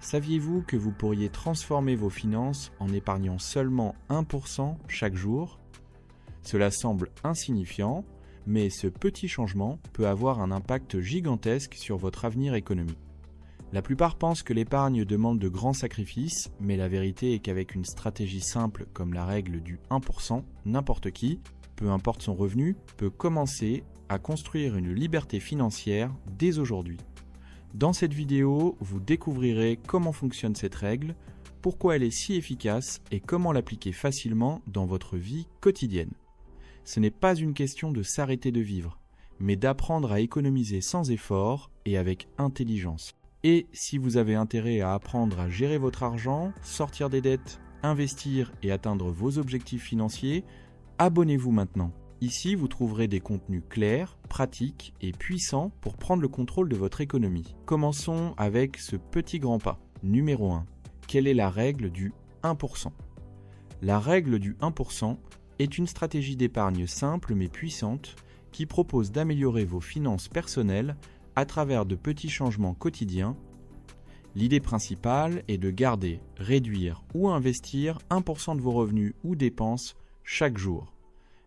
Saviez-vous que vous pourriez transformer vos finances en épargnant seulement 1% chaque jour ? Cela semble insignifiant, mais ce petit changement peut avoir un impact gigantesque sur votre avenir économique. La plupart pensent que l'épargne demande de grands sacrifices, mais la vérité est qu'avec une stratégie simple comme la règle du 1%, n'importe qui, peu importe son revenu, peut commencer à construire une liberté financière dès aujourd'hui. Dans cette vidéo, vous découvrirez comment fonctionne cette règle, pourquoi elle est si efficace et comment l'appliquer facilement dans votre vie quotidienne. Ce n'est pas une question de s'arrêter de vivre, mais d'apprendre à économiser sans effort et avec intelligence. Et si vous avez intérêt à apprendre à gérer votre argent, sortir des dettes, investir et atteindre vos objectifs financiers, abonnez-vous maintenant. Ici, vous trouverez des contenus clairs, pratiques et puissants pour prendre le contrôle de votre économie. Commençons avec ce petit grand pas. Numéro 1. Quelle est la règle du 1%? La règle du 1% est une stratégie d'épargne simple mais puissante qui propose d'améliorer vos finances personnelles à travers de petits changements quotidiens. L'idée principale est de garder, réduire ou investir 1% de vos revenus ou dépenses chaque jour.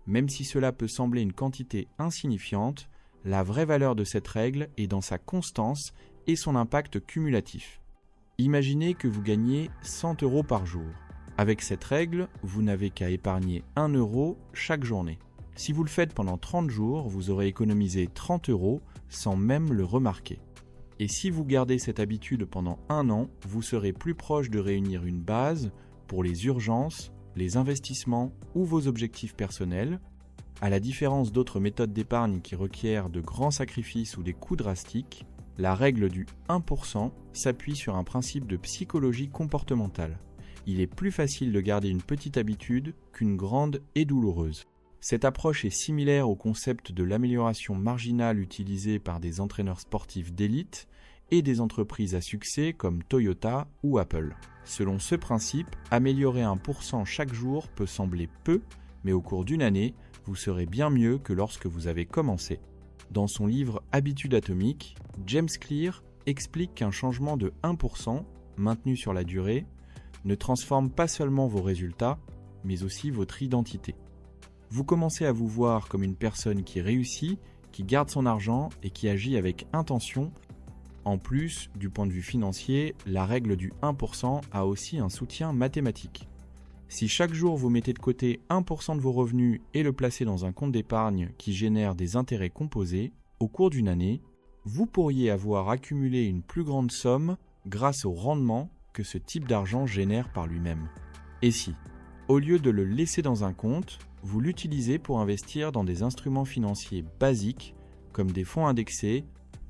Même si cela peut sembler une quantité insignifiante, la vraie valeur de cette règle est dans sa constance et son impact cumulatif. Imaginez que vous gagnez 100 € par jour. Avec cette règle, vous n'avez qu'à épargner 1 € chaque journée. Si vous le faites pendant 30 jours, vous aurez économisé 30 € sans même le remarquer. Et si vous gardez cette habitude pendant 1 an, vous serez plus proche de réunir une base pour les urgences, les investissements ou vos objectifs personnels. À la différence d'autres méthodes d'épargne qui requièrent de grands sacrifices ou des coûts drastiques, la règle du 1% s'appuie sur un principe de psychologie comportementale. Il est plus facile de garder une petite habitude qu'une grande et douloureuse. Cette approche est similaire au concept de l'amélioration marginale utilisé par des entraîneurs sportifs d'élite et des entreprises à succès comme Toyota ou Apple. Selon ce principe, améliorer 1% chaque jour peut sembler peu, mais au cours d'une année, vous serez bien mieux que lorsque vous avez commencé. Dans son livre Habitudes atomiques, James Clear explique qu'un changement de 1%, maintenu sur la durée, ne transforme pas seulement vos résultats, mais aussi votre identité. Vous commencez à vous voir comme une personne qui réussit, qui garde son argent et qui agit avec intention. En plus, du point de vue financier, la règle du 1% a aussi un soutien mathématique. Si chaque jour vous mettez de côté 1% de vos revenus et le placez dans un compte d'épargne qui génère des intérêts composés, au cours d'une année, vous pourriez avoir accumulé une plus grande somme grâce au rendement que ce type d'argent génère par lui-même. Et si, au lieu de le laisser dans un compte, vous l'utilisez pour investir dans des instruments financiers basiques comme des fonds indexés,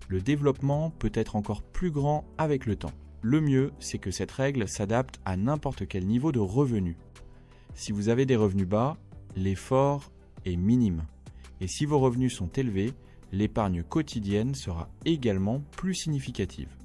le développement peut être encore plus grand avec le temps. Le mieux, c'est que cette règle s'adapte à n'importe quel niveau de revenu. Si vous avez des revenus bas, l'effort est minime. Et si vos revenus sont élevés, l'épargne quotidienne sera également plus significative.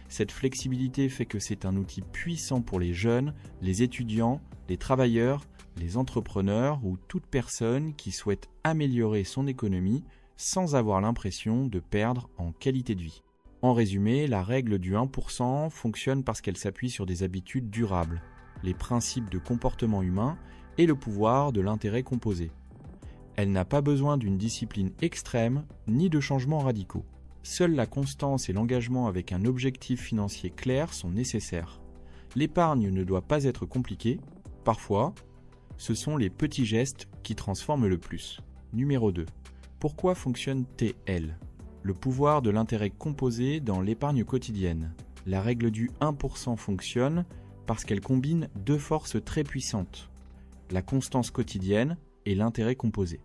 Cette flexibilité fait que c'est un outil puissant pour les jeunes, les étudiants, les travailleurs, les entrepreneurs ou toute personne qui souhaite améliorer son économie sans avoir l'impression de perdre en qualité de vie. En résumé, la règle du 1% fonctionne parce qu'elle s'appuie sur des habitudes durables, les principes de comportement humain et le pouvoir de l'intérêt composé. Elle n'a pas besoin d'une discipline extrême ni de changements radicaux. Seule la constance et l'engagement avec un objectif financier clair sont nécessaires. L'épargne ne doit pas être compliquée. Parfois, ce sont les petits gestes qui transforment le plus. Numéro 2. Pourquoi fonctionne TL ? Le pouvoir de l'intérêt composé dans l'épargne quotidienne. La règle du 1% fonctionne parce qu'elle combine deux forces très puissantes, la constance quotidienne et l'intérêt composé.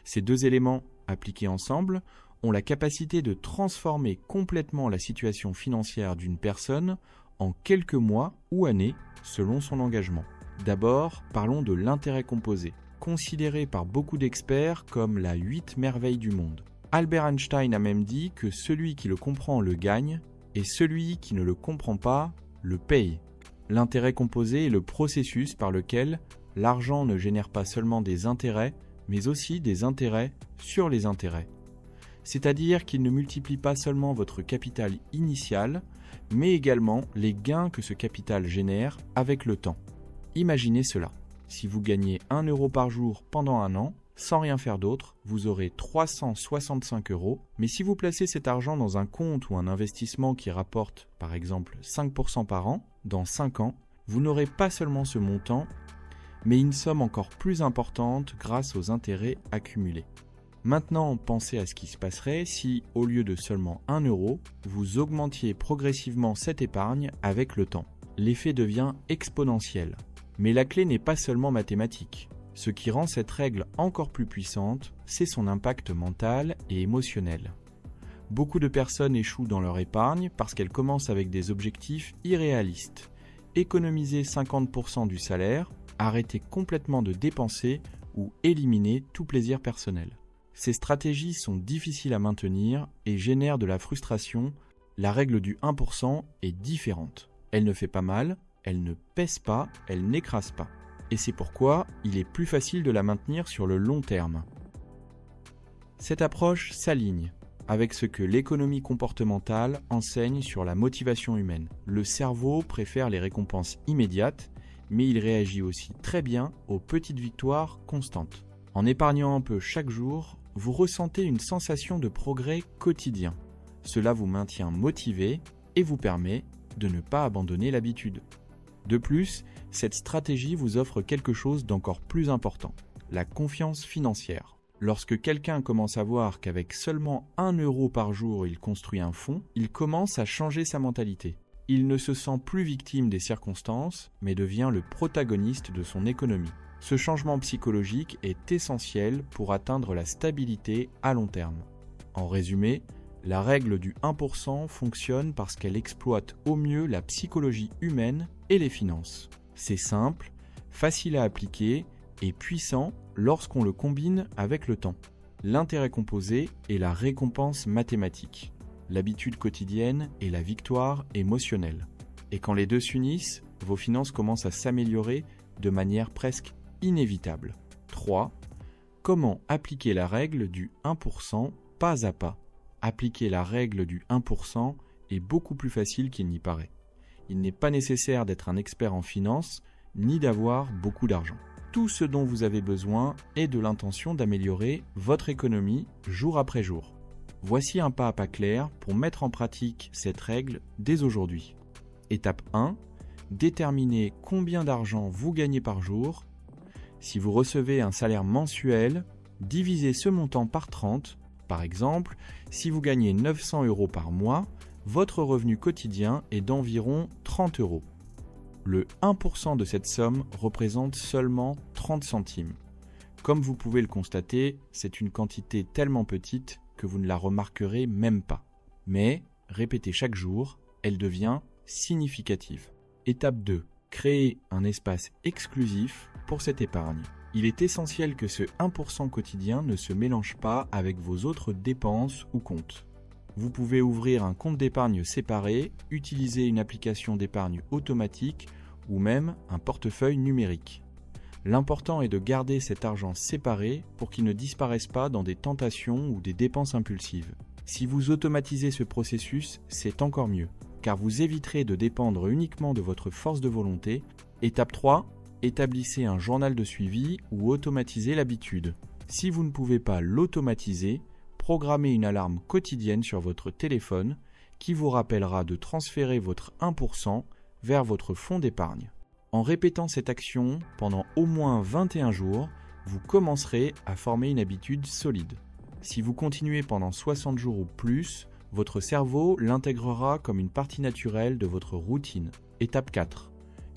Ces deux éléments, appliqués ensemble, ont la capacité de transformer complètement la situation financière d'une personne en quelques mois ou années selon son engagement. D'abord, parlons de l'intérêt composé, considéré par beaucoup d'experts comme la 8 merveilles du monde. Albert Einstein a même dit que celui qui le comprend le gagne et celui qui ne le comprend pas le paye. L'intérêt composé est le processus par lequel l'argent ne génère pas seulement des intérêts, mais aussi des intérêts sur les intérêts. C'est-à-dire qu'il ne multiplie pas seulement votre capital initial, mais également les gains que ce capital génère avec le temps. Imaginez cela. Si vous gagnez 1 euro par jour pendant un an, sans rien faire d'autre, vous aurez 365 euros, mais si vous placez cet argent dans un compte ou un investissement qui rapporte, par exemple, 5% par an, dans 5 ans, vous n'aurez pas seulement ce montant, mais une somme encore plus importante grâce aux intérêts accumulés. Maintenant, pensez à ce qui se passerait si, au lieu de seulement 1 euro, vous augmentiez progressivement cette épargne avec le temps. L'effet devient exponentiel. Mais la clé n'est pas seulement mathématique. Ce qui rend cette règle encore plus puissante, c'est son impact mental et émotionnel. Beaucoup de personnes échouent dans leur épargne parce qu'elles commencent avec des objectifs irréalistes. Économiser 50% du salaire, arrêter complètement de dépenser ou éliminer tout plaisir personnel. Ces stratégies sont difficiles à maintenir et génèrent de la frustration. La règle du 1% est différente. Elle ne fait pas mal, elle ne pèse pas, elle n'écrase pas. Et c'est pourquoi il est plus facile de la maintenir sur le long terme. Cette approche s'aligne avec ce que l'économie comportementale enseigne sur la motivation humaine. Le cerveau préfère les récompenses immédiates, mais il réagit aussi très bien aux petites victoires constantes. En épargnant un peu chaque jour, vous ressentez une sensation de progrès quotidien. Cela vous maintient motivé et vous permet de ne pas abandonner l'habitude. De plus, cette stratégie vous offre quelque chose d'encore plus important, la confiance financière. Lorsque quelqu'un commence à voir qu'avec seulement 1 euro par jour il construit un fonds, il commence à changer sa mentalité. Il ne se sent plus victime des circonstances, mais devient le protagoniste de son économie. Ce changement psychologique est essentiel pour atteindre la stabilité à long terme. En résumé, la règle du 1% fonctionne parce qu'elle exploite au mieux la psychologie humaine et les finances. C'est simple, facile à appliquer et puissant lorsqu'on le combine avec le temps. L'intérêt composé est la récompense mathématique, l'habitude quotidienne et la victoire émotionnelle. Et quand les deux s'unissent, vos finances commencent à s'améliorer de manière presque inévitable. 3. Comment appliquer la règle du 1% pas à pas? Appliquer la règle du 1% est beaucoup plus facile qu'il n'y paraît. Il n'est pas nécessaire d'être un expert en finance, ni d'avoir beaucoup d'argent. Tout ce dont vous avez besoin est de l'intention d'améliorer votre économie jour après jour. Voici un pas à pas clair pour mettre en pratique cette règle dès aujourd'hui. Étape 1. Déterminez combien d'argent vous gagnez par jour. Si vous recevez un salaire mensuel, divisez ce montant par 30. Par exemple, si vous gagnez 900 euros par mois, votre revenu quotidien est d'environ 30 euros. Le 1% de cette somme représente seulement 30 centimes. Comme vous pouvez le constater, c'est une quantité tellement petite que vous ne la remarquerez même pas. Mais, répétez chaque jour, elle devient significative. Étape 2. Créez un espace exclusif pour cette épargne. Il est essentiel que ce 1% quotidien ne se mélange pas avec vos autres dépenses ou comptes. Vous pouvez ouvrir un compte d'épargne séparé, utiliser une application d'épargne automatique ou même un portefeuille numérique. L'important est de garder cet argent séparé pour qu'il ne disparaisse pas dans des tentations ou des dépenses impulsives. Si vous automatisez ce processus, c'est encore mieux, car vous éviterez de dépendre uniquement de votre force de volonté. Étape 3. Établissez un journal de suivi ou automatisez l'habitude. Si vous ne pouvez pas l'automatiser, programmez une alarme quotidienne sur votre téléphone qui vous rappellera de transférer votre 1% vers votre fonds d'épargne. En répétant cette action pendant au moins 21 jours, vous commencerez à former une habitude solide. Si vous continuez pendant 60 jours ou plus, votre cerveau l'intégrera comme une partie naturelle de votre routine. Étape 4.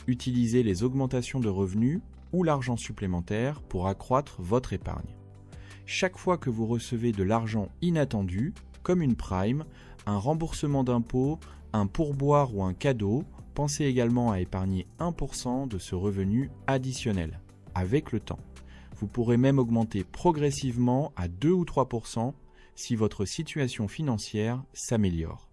Utilisez les augmentations de revenus ou l'argent supplémentaire pour accroître votre épargne. Chaque fois que vous recevez de l'argent inattendu, comme une prime, un remboursement d'impôt, un pourboire ou un cadeau, pensez également à épargner 1% de ce revenu additionnel. Avec le temps, vous pourrez même augmenter progressivement à 2 ou 3% si votre situation financière s'améliore.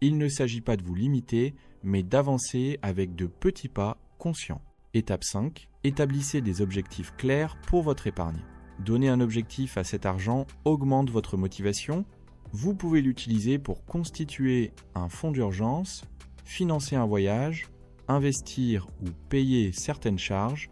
Il ne s'agit pas de vous limiter, mais d'avancer avec de petits pas conscients. Étape 5. Établissez des objectifs clairs pour votre épargne. Donner un objectif à cet argent augmente votre motivation Vous pouvez l'utiliser pour constituer un fonds d'urgence, financer un voyage, investir ou payer certaines charges,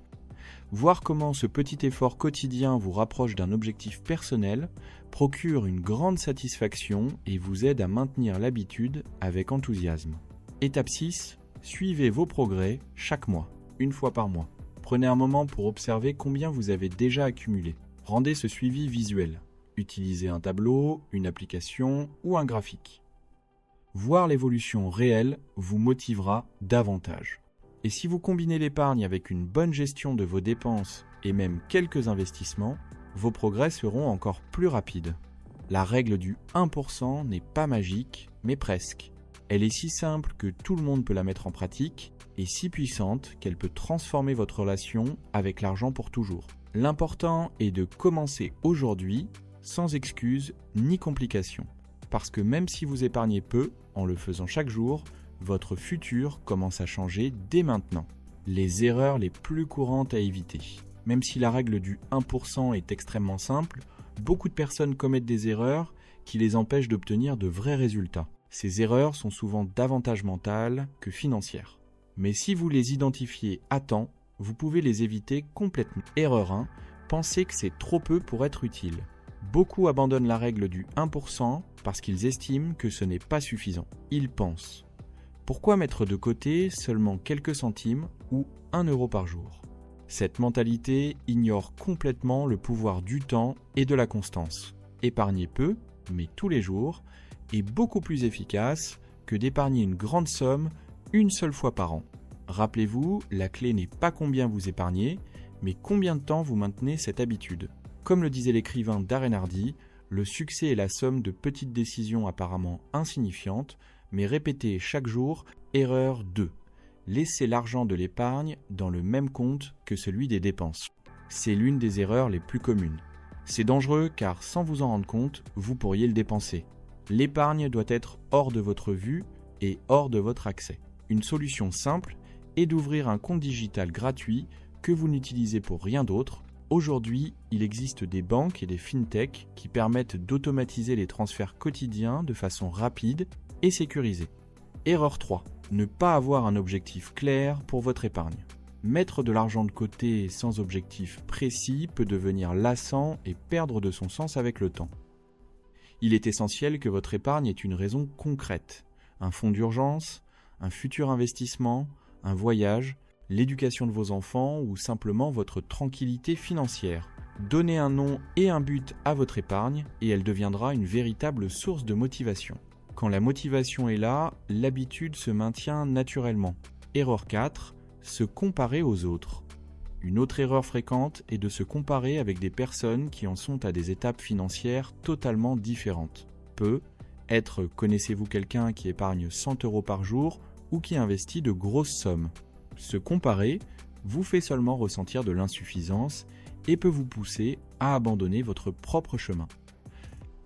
voir comment ce petit effort quotidien vous rapproche d'un objectif personnel, procure une grande satisfaction et vous aide à maintenir l'habitude avec enthousiasme. Étape 6. Suivez vos progrès chaque mois, une fois par mois. Prenez un moment pour observer combien vous avez déjà accumulé. Rendez ce suivi visuel. Utilisez un tableau, une application ou un graphique. Voir l'évolution réelle vous motivera davantage. Et si vous combinez l'épargne avec une bonne gestion de vos dépenses et même quelques investissements, vos progrès seront encore plus rapides. La règle du 1% n'est pas magique, mais presque. Elle est si simple que tout le monde peut la mettre en pratique et si puissante qu'elle peut transformer votre relation avec l'argent pour toujours. L'important est de commencer aujourd'hui sans excuses ni complications. Parce que même si vous épargnez peu, en le faisant chaque jour, votre futur commence à changer dès maintenant. Les erreurs les plus courantes à éviter. Même si la règle du 1% est extrêmement simple, beaucoup de personnes commettent des erreurs qui les empêchent d'obtenir de vrais résultats. Ces erreurs sont souvent davantage mentales que financières. Mais si vous les identifiez à temps, vous pouvez les éviter complètement. Erreur 1, pensez que c'est trop peu pour être utile. Beaucoup abandonnent la règle du 1% parce qu'ils estiment que ce n'est pas suffisant. Ils pensent: pourquoi mettre de côté seulement quelques centimes ou 1 euro par jour? Cette mentalité ignore complètement le pouvoir du temps et de la constance. Épargner peu, mais tous les jours, est beaucoup plus efficace que d'épargner une grande somme une seule fois par an. Rappelez-vous, la clé n'est pas combien vous épargnez, mais combien de temps vous maintenez cette habitude. Comme le disait l'écrivain Darren Hardy, le succès est la somme de petites décisions apparemment insignifiantes, mais répétées chaque jour. Erreur 2. Laissez l'argent de l'épargne dans le même compte que celui des dépenses. C'est l'une des erreurs les plus communes. C'est dangereux car sans vous en rendre compte, vous pourriez le dépenser. L'épargne doit être hors de votre vue et hors de votre accès. Une solution simple est d'ouvrir un compte digital gratuit que vous n'utilisez pour rien d'autre. Aujourd'hui, il existe des banques et des fintechs qui permettent d'automatiser les transferts quotidiens de façon rapide et sécurisée. Erreur 3. Ne pas avoir un objectif clair pour votre épargne. Mettre de l'argent de côté sans objectif précis peut devenir lassant et perdre de son sens avec le temps. Il est essentiel que votre épargne ait une raison concrète. Un fonds d'urgence, un futur investissement, un voyage, l'éducation de vos enfants ou simplement votre tranquillité financière. Donnez un nom et un but à votre épargne et elle deviendra une véritable source de motivation. Quand la motivation est là, l'habitude se maintient naturellement. Erreur 4, se comparer aux autres. Une autre erreur fréquente est de se comparer avec des personnes qui en sont à des étapes financières totalement différentes. Connaissez-vous quelqu'un qui épargne 100 euros par jour ou qui investit de grosses sommes? Se comparer vous fait seulement ressentir de l'insuffisance et peut vous pousser à abandonner votre propre chemin.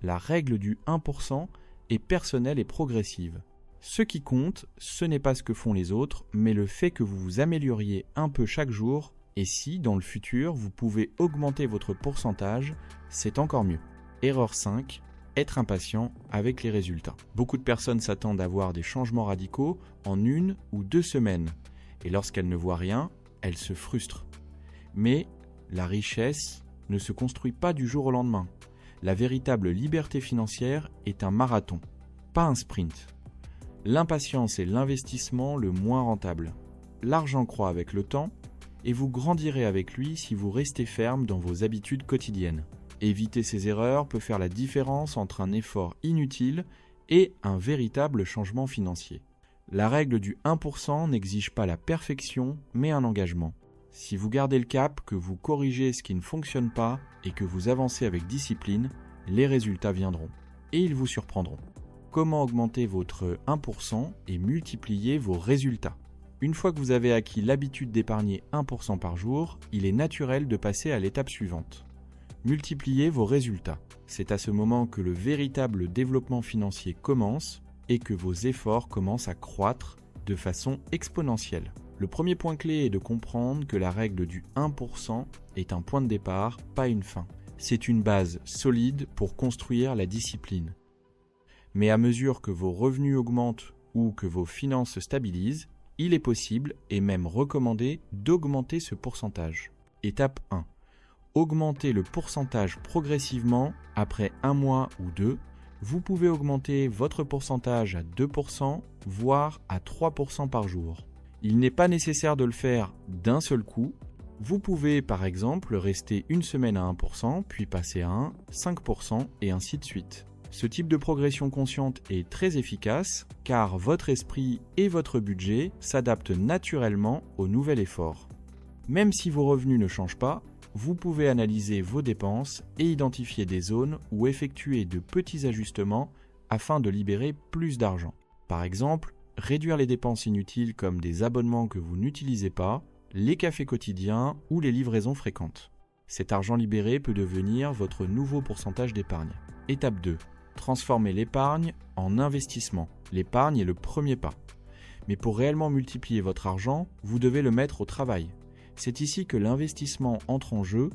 La règle du 1% est personnelle et progressive. Ce qui compte, ce n'est pas ce que font les autres, mais le fait que vous vous amélioriez un peu chaque jour, et si, dans le futur, vous pouvez augmenter votre pourcentage, c'est encore mieux. Erreur 5, être impatient avec les résultats. Beaucoup de personnes s'attendent à voir des changements radicaux en 1 ou 2 semaines. Et lorsqu'elles ne voient rien, elles se frustrent. Mais la richesse ne se construit pas du jour au lendemain. La véritable liberté financière est un marathon, pas un sprint. L'impatience est l'investissement le moins rentable. L'argent croît avec le temps et vous grandirez avec lui si vous restez ferme dans vos habitudes quotidiennes. Éviter ces erreurs peut faire la différence entre un effort inutile et un véritable changement financier. La règle du 1% n'exige pas la perfection, mais un engagement. Si vous gardez le cap, que vous corrigez ce qui ne fonctionne pas et que vous avancez avec discipline, les résultats viendront. Et ils vous surprendront. Comment augmenter votre 1% et multiplier vos résultats? Une fois que vous avez acquis l'habitude d'épargner 1% par jour, il est naturel de passer à l'étape suivante. Multipliez vos résultats. C'est à ce moment que le véritable développement financier commence et que vos efforts commencent à croître de façon exponentielle. Le premier point clé est de comprendre que la règle du 1% est un point de départ, pas une fin. C'est une base solide pour construire la discipline. Mais à mesure que vos revenus augmentent ou que vos finances se stabilisent, il est possible et même recommandé d'augmenter ce pourcentage. Étape 1. Augmentez le pourcentage progressivement après 1 mois ou 2. Vous pouvez augmenter votre pourcentage à 2%, voire à 3% par jour. Il n'est pas nécessaire de le faire d'un seul coup. Vous pouvez par exemple rester une semaine à 1%, puis passer à 1, 5% et ainsi de suite. Ce type de progression consciente est très efficace car votre esprit et votre budget s'adaptent naturellement au nouvel effort. Même si vos revenus ne changent pas, vous pouvez analyser vos dépenses et identifier des zones où effectuer de petits ajustements afin de libérer plus d'argent. Par exemple, réduire les dépenses inutiles comme des abonnements que vous n'utilisez pas, les cafés quotidiens ou les livraisons fréquentes. Cet argent libéré peut devenir votre nouveau pourcentage d'épargne. Étape 2. Transformer l'épargne en investissement. L'épargne est le premier pas. Mais pour réellement multiplier votre argent, vous devez le mettre au travail. C'est ici que l'investissement entre en jeu.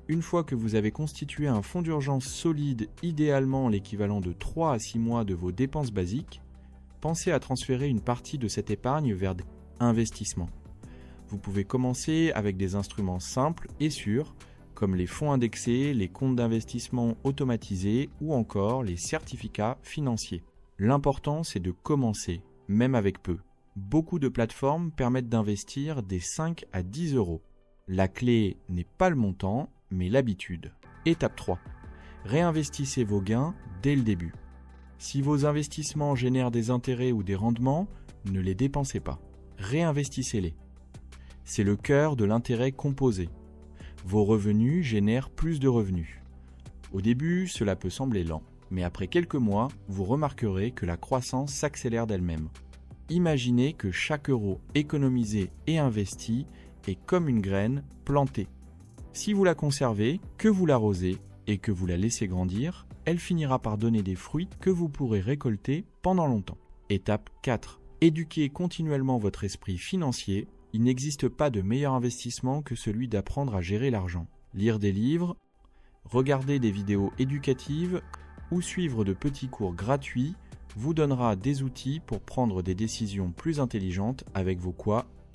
Une fois que vous avez constitué un fonds d'urgence solide, idéalement l'équivalent de 3 à 6 mois de vos dépenses basiques, pensez à transférer une partie de cette épargne vers des investissements. Vous pouvez commencer avec des instruments simples et sûrs, comme les fonds indexés, les comptes d'investissement automatisés ou encore les certificats financiers. L'important, c'est de commencer, même avec peu. Beaucoup de plateformes permettent d'investir des 5 à 10 euros. La clé n'est pas le montant, mais l'habitude. Étape 3. Réinvestissez vos gains dès le début. Si vos investissements génèrent des intérêts ou des rendements, ne les dépensez pas. Réinvestissez-les. C'est le cœur de l'intérêt composé. Vos revenus génèrent plus de revenus. Au début, cela peut sembler lent, mais après quelques mois, vous remarquerez que la croissance s'accélère d'elle-même. Imaginez que chaque euro économisé et investi est comme une graine plantée. Si vous la conservez, que vous l'arrosez et que vous la laissez grandir, elle finira par donner des fruits que vous pourrez récolter pendant longtemps. Étape 4. Éduquez continuellement votre esprit financier. Il n'existe pas de meilleur investissement que celui d'apprendre à gérer l'argent. Lire des livres, regarder des vidéos éducatives ou suivre de petits cours gratuits vous donnera des outils pour prendre des décisions plus intelligentes avec vos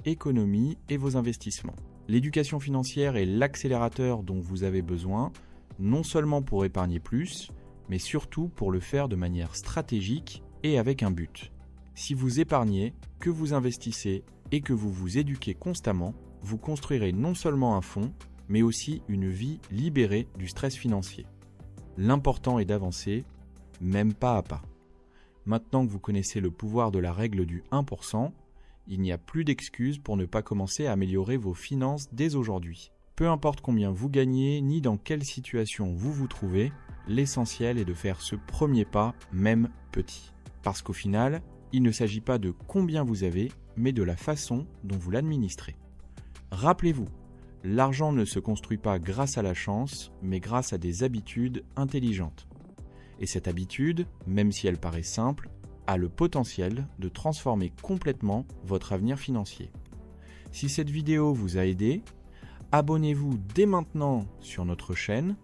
économies et vos investissements. L'éducation financière est l'accélérateur dont vous avez besoin, non seulement pour épargner plus, mais surtout pour le faire de manière stratégique et avec un but. Si vous épargnez, que vous investissez et que vous vous éduquez constamment, vous construirez non seulement un fonds, mais aussi une vie libérée du stress financier. L'important est d'avancer, même pas à pas. Maintenant que vous connaissez le pouvoir de la règle du 1%, il n'y a plus d'excuses pour ne pas commencer à améliorer vos finances dès aujourd'hui. Peu importe combien vous gagnez, ni dans quelle situation vous vous trouvez, l'essentiel est de faire ce premier pas, même petit. Parce qu'au final, il ne s'agit pas de combien vous avez, mais de la façon dont vous l'administrez. Rappelez-vous, l'argent ne se construit pas grâce à la chance, mais grâce à des habitudes intelligentes. Et cette habitude, même si elle paraît simple, a le potentiel de transformer complètement votre avenir financier. Si cette vidéo vous a aidé, abonnez-vous dès maintenant sur notre chaîne,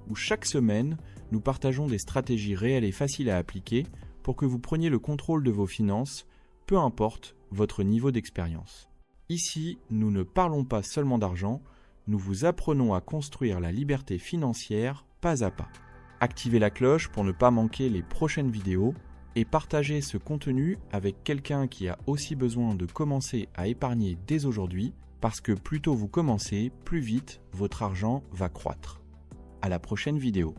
où chaque semaine, nous partageons des stratégies réelles et faciles à appliquer pour que vous preniez le contrôle de vos finances, peu importe votre niveau d'expérience. Ici, nous ne parlons pas seulement d'argent, nous vous apprenons à construire la liberté financière pas à pas. Activez la cloche pour ne pas manquer les prochaines vidéos et partagez ce contenu avec quelqu'un qui a aussi besoin de commencer à épargner dès aujourd'hui, parce que plus tôt vous commencez, plus vite votre argent va croître. À la prochaine vidéo.